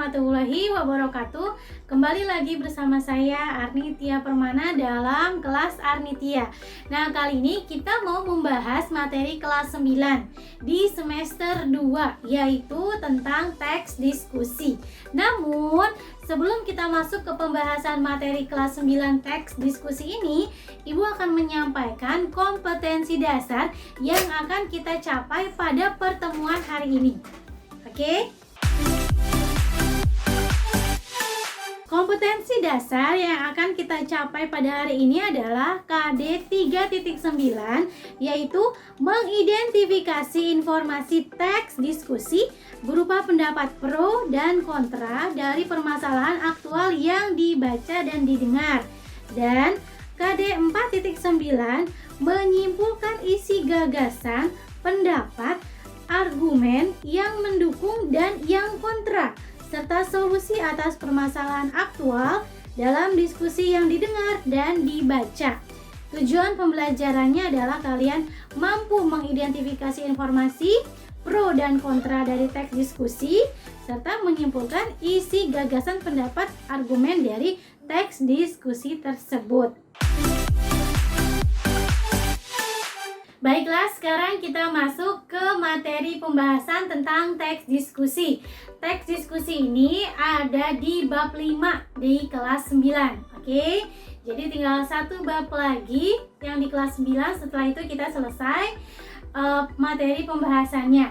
warahmatullahi wabarakatuh. Kembali lagi bersama saya Arnitia Permana dalam kelas Arnitia. Nah, kali ini kita mau membahas materi kelas 9 di semester 2, yaitu tentang teks diskusi. Namun, sebelum kita masuk ke pembahasan materi kelas 9 teks diskusi ini, Ibu akan menyampaikan kompetensi dasar yang akan kita capai pada pertemuan hari ini. Oke? Kompetensi dasar yang akan kita capai pada hari ini adalah KD 3.9, yaitu mengidentifikasi informasi teks diskusi berupa pendapat pro dan kontra dari permasalahan aktual yang dibaca dan didengar. Dan KD 4.9 menyimpulkan isi gagasan, pendapat, argumen yang mendukung dan yang kontra, serta solusi atas permasalahan aktual dalam diskusi yang didengar dan dibaca. Tujuan pembelajarannya adalah kalian mampu mengidentifikasi informasi pro dan kontra dari teks diskusi, serta menyimpulkan isi gagasan, pendapat, argumen dari teks diskusi tersebut. Baiklah, sekarang kita masuk ke materi pembahasan tentang teks diskusi. Teks diskusi ini ada di bab 5 di kelas 9. Oke, jadi tinggal satu bab lagi yang di kelas 9. Setelah itu kita selesai materi pembahasannya.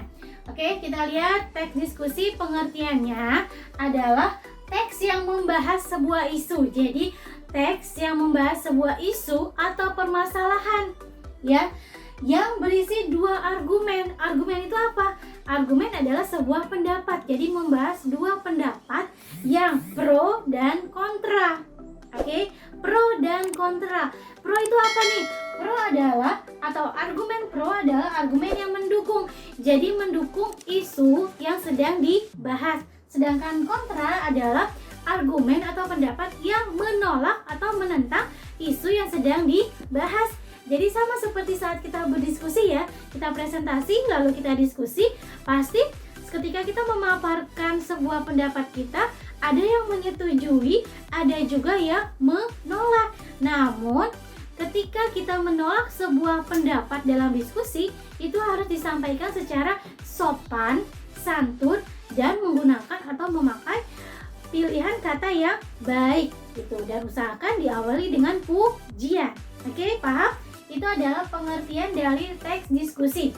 Oke, kita lihat teks diskusi. Pengertiannya adalah teks yang membahas sebuah isu. Jadi teks yang membahas sebuah isu atau permasalahan, ya, yang berisi dua argumen. Argumen itu apa? Argumen adalah sebuah pendapat. Jadi membahas dua pendapat yang pro dan kontra. Oke, pro dan kontra. Pro itu apa nih? Pro adalah, atau argumen pro adalah argumen yang mendukung. Jadi mendukung isu yang sedang dibahas. Sedangkan kontra adalah argumen atau pendapat yang menolak atau menentang isu yang sedang dibahas. Jadi sama seperti saat kita berdiskusi, ya, kita presentasi lalu kita diskusi, pasti ketika kita memaparkan sebuah pendapat kita, ada yang menyetujui, ada juga yang menolak. Namun ketika kita menolak sebuah pendapat dalam diskusi, itu harus disampaikan secara sopan, santun, dan menggunakan atau memakai pilihan kata yang baik gitu, dan usahakan diawali dengan pujian. Oke, paham? Itu adalah pengertian dari teks diskusi.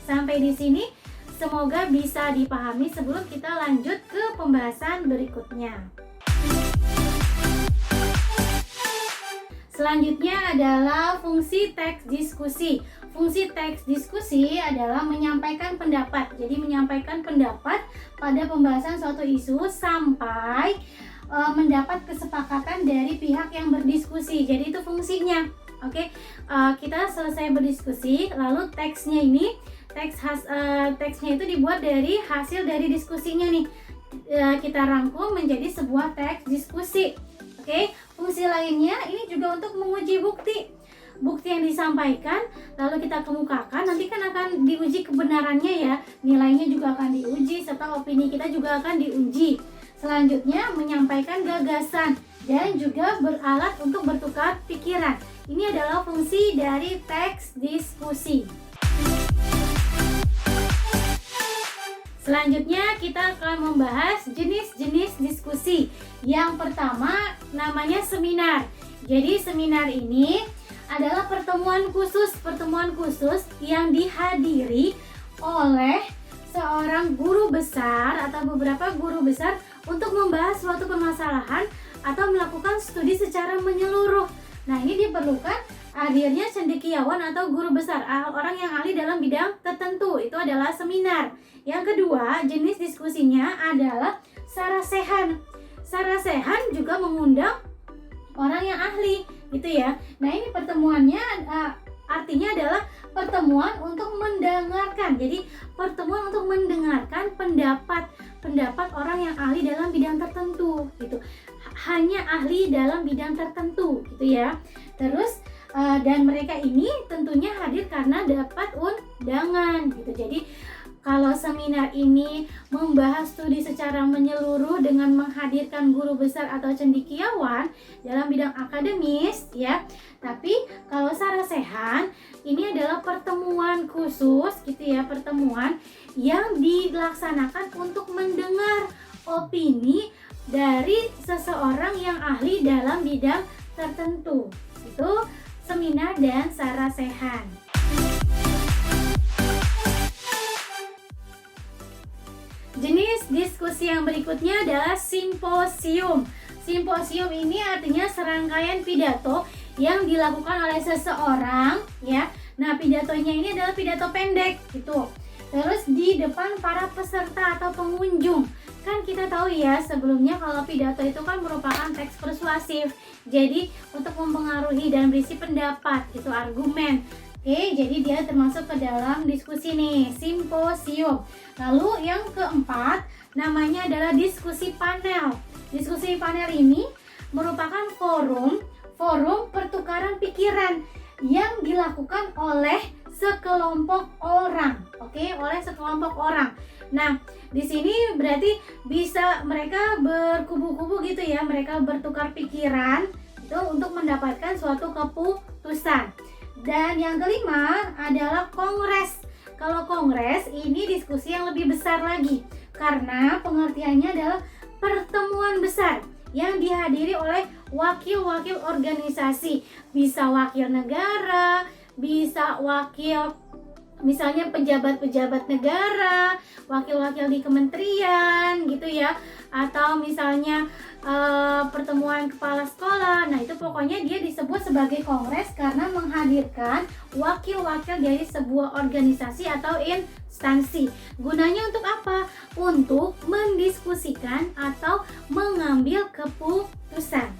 Sampai di sini semoga bisa dipahami sebelum kita lanjut ke pembahasan berikutnya. Selanjutnya adalah fungsi teks diskusi. Fungsi teks diskusi adalah menyampaikan pendapat. Jadi menyampaikan pendapat pada pembahasan suatu isu sampai mendapat kesepakatan dari pihak yang berdiskusi. Jadi itu fungsinya. Oke, kita selesai berdiskusi, lalu teksnya itu dibuat dari hasil dari diskusinya nih. Kita rangkum menjadi sebuah teks diskusi. Oke, fungsi lainnya ini juga untuk menguji bukti yang disampaikan, lalu kita kemukakan. Nanti kan akan diuji kebenarannya, ya, nilainya juga akan diuji, serta opini kita juga akan diuji. Selanjutnya menyampaikan gagasan dan juga beralat untuk bertukar pikiran. Ini adalah fungsi dari teks diskusi. Selanjutnya kita akan membahas jenis-jenis diskusi. Yang pertama namanya seminar. Jadi seminar ini adalah pertemuan khusus yang dihadiri oleh seorang guru besar atau beberapa guru besar untuk membahas suatu permasalahan atau melakukan studi secara menyeluruh. Nah, ini diperlukan hadirnya cendekiawan atau guru besar, orang yang ahli dalam bidang tertentu. Itu adalah seminar. Yang kedua, jenis diskusinya adalah sarasehan. Sarasehan juga mengundang orang yang ahli, gitu ya. Nah, ini pertemuannya artinya adalah pertemuan untuk mendengarkan. Jadi, pertemuan untuk mendengarkan pendapat orang yang ahli dalam bidang tertentu, gitu. Hanya ahli dalam bidang tertentu, gitu ya. Terus dan mereka ini tentunya hadir karena dapat undangan, gitu. Jadi Kalau seminar ini membahas studi secara menyeluruh dengan menghadirkan guru besar atau cendekiawan dalam bidang akademis ya. Tapi kalau sarasehan ini adalah pertemuan khusus gitu ya, pertemuan yang dilaksanakan untuk mendengar opini dari seseorang yang ahli dalam bidang tertentu. Itu seminar dan sarasehan. Jenis diskusi yang berikutnya adalah simposium. Simposium ini artinya serangkaian pidato yang dilakukan oleh seseorang ya. Nah, pidatonya ini adalah pidato pendek gitu. Terus di depan para peserta atau pengunjung. Kan kita tahu ya sebelumnya kalau pidato itu kan merupakan teks persuasif. Jadi untuk mempengaruhi dan berisi pendapat gitu, argumen. Oke, jadi dia termasuk ke dalam diskusi nih, simposium. Lalu yang keempat namanya adalah diskusi panel. Diskusi panel ini merupakan forum pertukaran pikiran yang dilakukan oleh sekelompok orang. Oke, oleh sekelompok orang. Nah, di sini berarti bisa mereka berkubu-kubu gitu ya, mereka bertukar pikiran itu untuk mendapatkan suatu keputusan. Dan yang kelima adalah kongres. Kalau kongres ini diskusi yang lebih besar lagi karena pengertiannya adalah pertemuan besar yang dihadiri oleh wakil-wakil organisasi. Bisa wakil negara, bisa wakil misalnya pejabat-pejabat negara, wakil-wakil di kementerian gitu ya, atau misalnya pertemuan kepala sekolah. Nah, itu pokoknya dia disebut sebagai kongres karena menghadirkan wakil-wakil dari sebuah organisasi atau instansi. Gunanya untuk apa? Untuk mendiskusikan atau mengambil keputusan.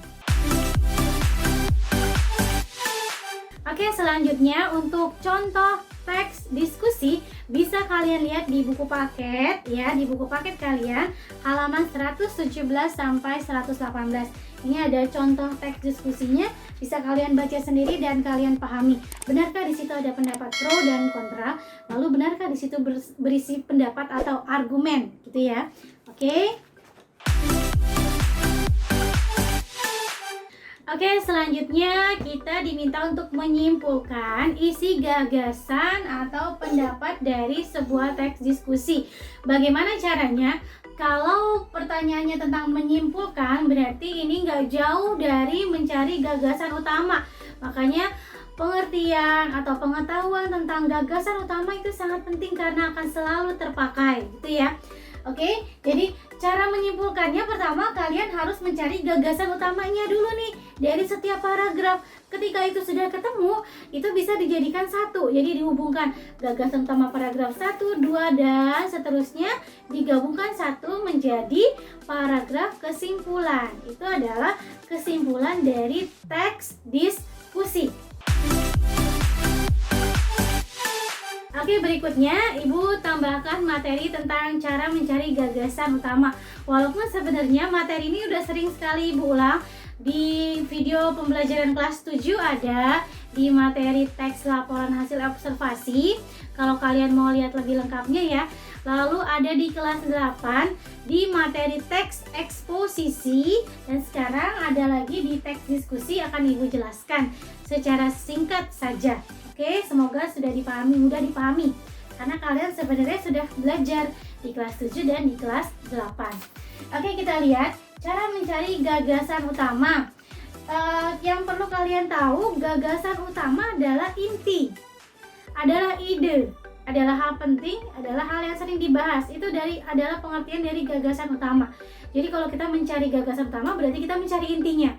Oke, selanjutnya untuk contoh teks diskusi bisa kalian lihat di buku paket ya, di buku paket kalian halaman 117 sampai 118. Ini ada contoh teks diskusinya, bisa kalian baca sendiri dan kalian pahami. Benarkah di situ ada pendapat pro dan kontra? Lalu benarkah di situ berisi pendapat atau argumen gitu ya. Oke. Oke, selanjutnya kita diminta untuk menyimpulkan isi gagasan atau pendapat dari sebuah teks diskusi. Bagaimana caranya? Kalau pertanyaannya tentang menyimpulkan, berarti ini nggak jauh dari mencari gagasan utama. Makanya pengertian atau pengetahuan tentang gagasan utama itu sangat penting karena akan selalu terpakai, gitu ya. Oke, jadi cara menyimpulkannya pertama kalian harus mencari gagasan utamanya dulu nih dari setiap paragraf. Ketika itu sudah ketemu, itu bisa dijadikan satu. Jadi dihubungkan gagasan utama paragraf 1, 2, dan seterusnya digabungkan satu menjadi paragraf kesimpulan. Itu adalah kesimpulan dari teks diskusi. Oke, berikutnya Ibu tambahkan materi tentang cara mencari gagasan utama. Walaupun sebenarnya materi ini udah sering sekali Ibu ulang. Di video pembelajaran kelas 7 ada, di materi teks laporan hasil observasi. Kalau kalian mau lihat lebih lengkapnya ya. Lalu ada di kelas 8 di materi teks eksposisi, dan sekarang ada lagi di teks diskusi akan Ibu jelaskan secara singkat saja. Oke, semoga sudah dipahami, mudah dipahami karena kalian sebenarnya sudah belajar di kelas 7 dan di kelas 8. Oke, kita lihat cara mencari gagasan utama. Yang perlu kalian tahu, gagasan utama adalah inti, adalah ide, adalah hal penting, adalah hal yang sering dibahas. Itu adalah pengertian dari gagasan utama. Jadi kalau kita mencari gagasan utama berarti kita mencari intinya,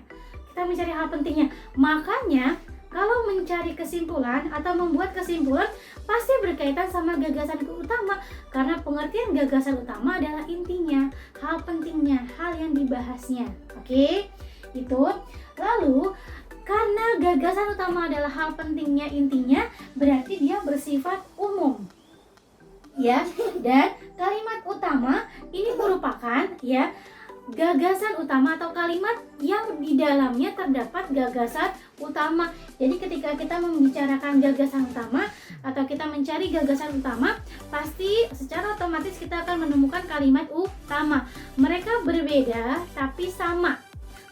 kita mencari hal pentingnya. Makanya kalau mencari kesimpulan atau membuat kesimpulan pasti berkaitan sama gagasan utama karena pengertian gagasan utama adalah intinya, hal pentingnya, hal yang dibahasnya. Oke, itu. Lalu karena gagasan utama adalah hal pentingnya, intinya, berarti dia bersifat umum. Ya, dan kalimat utama ini merupakan ya gagasan utama atau kalimat yang di dalamnya terdapat gagasan utama. Jadi ketika kita membicarakan gagasan utama atau kita mencari gagasan utama, pasti secara otomatis kita akan menemukan kalimat utama. Mereka berbeda tapi sama.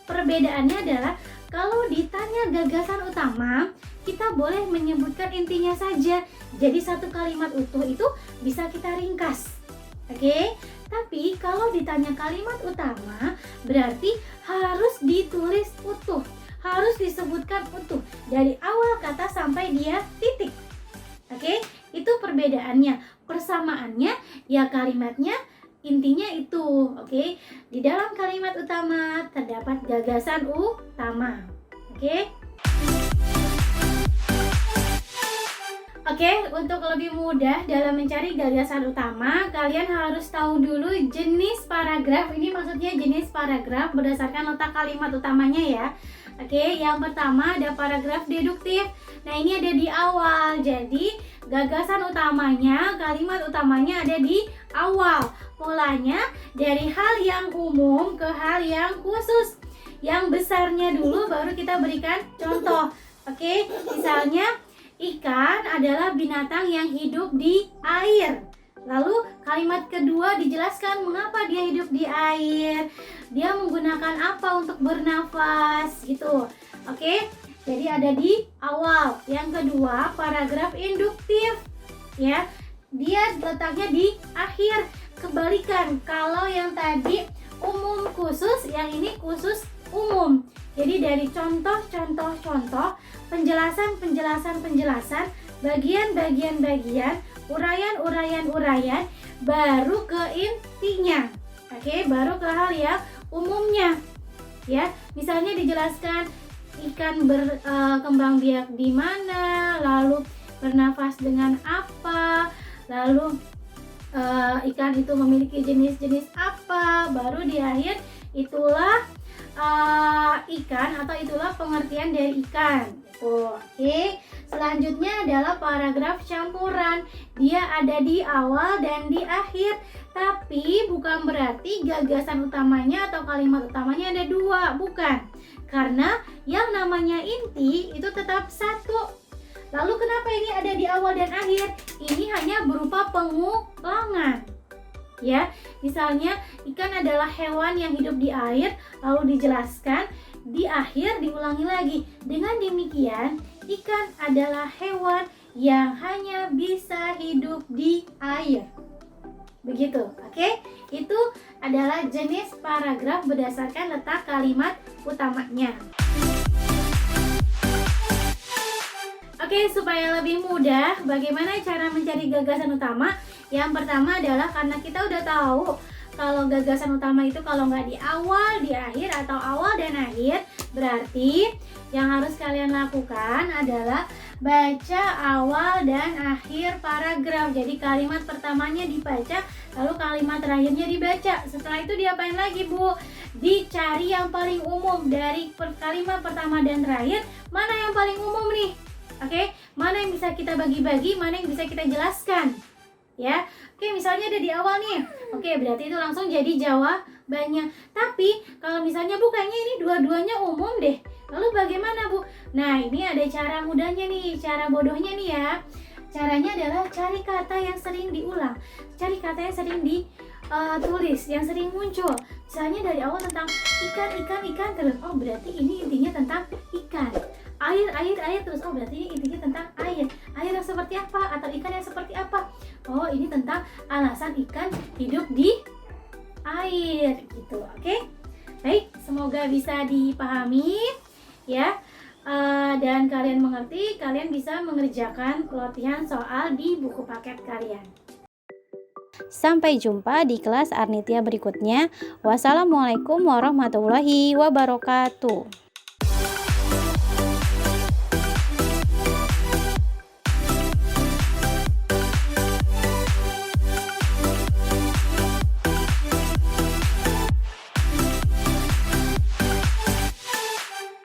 Perbedaannya adalah kalau ditanya gagasan utama, kita boleh menyebutkan intinya saja. Jadi satu kalimat utuh itu bisa kita ringkas. Oke? Tapi kalau ditanya kalimat utama, berarti harus ditulis utuh, harus disebutkan utuh dari awal kata sampai dia titik. Oke, itu perbedaannya. Persamaannya ya kalimatnya intinya itu. Oke, di dalam kalimat utama terdapat gagasan utama. Oke. Oke, untuk lebih mudah dalam mencari gagasan utama, kalian harus tahu dulu jenis paragraf. Ini maksudnya jenis paragraf berdasarkan letak kalimat utamanya ya. Oke, yang pertama ada paragraf deduktif. Nah, ini ada di awal. Jadi, gagasan utamanya, kalimat utamanya ada di awal. Polanya dari hal yang umum ke hal yang khusus. Yang besarnya dulu baru kita berikan contoh. Oke, misalnya ikan adalah binatang yang hidup di air. Lalu kalimat kedua dijelaskan mengapa dia hidup di air. Dia menggunakan apa untuk bernafas gitu. Oke, jadi ada di awal. Yang kedua paragraf induktif. Ya, dia letaknya di akhir. Kebalikan, kalau yang tadi umum khusus, yang ini khusus umum. Jadi dari contoh, penjelasan, bagian, uraian, baru ke intinya. Oke, baru ke hal yang umumnya. Ya, misalnya dijelaskan ikan berkembang biak di mana, lalu bernafas dengan apa, lalu ikan itu memiliki jenis-jenis apa, baru di akhir itulah ikan atau itulah pengertian dari ikan. Oke, selanjutnya adalah paragraf campuran. Dia ada di awal dan di akhir, tapi bukan berarti gagasan utamanya atau kalimat utamanya ada dua, bukan. Karena yang namanya inti itu tetap satu. Lalu kenapa ini ada di awal dan akhir? Ini hanya berupa pengulangan. Ya, misalnya ikan adalah hewan yang hidup di air, lalu dijelaskan di akhir diulangi lagi. Dengan demikian, ikan adalah hewan yang hanya bisa hidup di air. Begitu, oke? Itu adalah jenis paragraf berdasarkan letak kalimat utamanya. Oke, supaya lebih mudah, bagaimana cara mencari gagasan utama? Yang pertama adalah karena kita udah tahu kalau gagasan utama itu kalau nggak di awal, di akhir, atau awal dan akhir, berarti yang harus kalian lakukan adalah baca awal dan akhir paragraf. Jadi kalimat pertamanya dibaca, lalu kalimat terakhirnya dibaca. Setelah itu diapain lagi, Bu? Dicari yang paling umum dari kalimat pertama dan terakhir, mana yang paling umum nih? Oke, mana yang bisa kita bagi-bagi, mana yang bisa kita jelaskan, ya. Oke, misalnya ada di awal nih. Oke, berarti itu langsung jadi jawabannya. Tapi kalau misalnya Bu, kayaknya ini dua-duanya umum deh. Lalu bagaimana, Bu? Nah, ini ada cara mudahnya nih, cara bodohnya nih ya. Caranya adalah cari kata yang sering diulang, cari kata yang sering ditulis, yang sering muncul. Misalnya dari awal tentang ikan terus, oh berarti ini intinya tentang ikan. Air terus, oh berarti ini intinya tentang air yang seperti apa atau ikan yang seperti apa. Oh, ini tentang alasan ikan hidup di air gitu. Oke, baik, semoga bisa dipahami ya, dan kalian mengerti. Kalian bisa mengerjakan latihan soal di buku paket kalian. Sampai jumpa di kelas Arnitia berikutnya. Wassalamualaikum warahmatullahi wabarakatuh.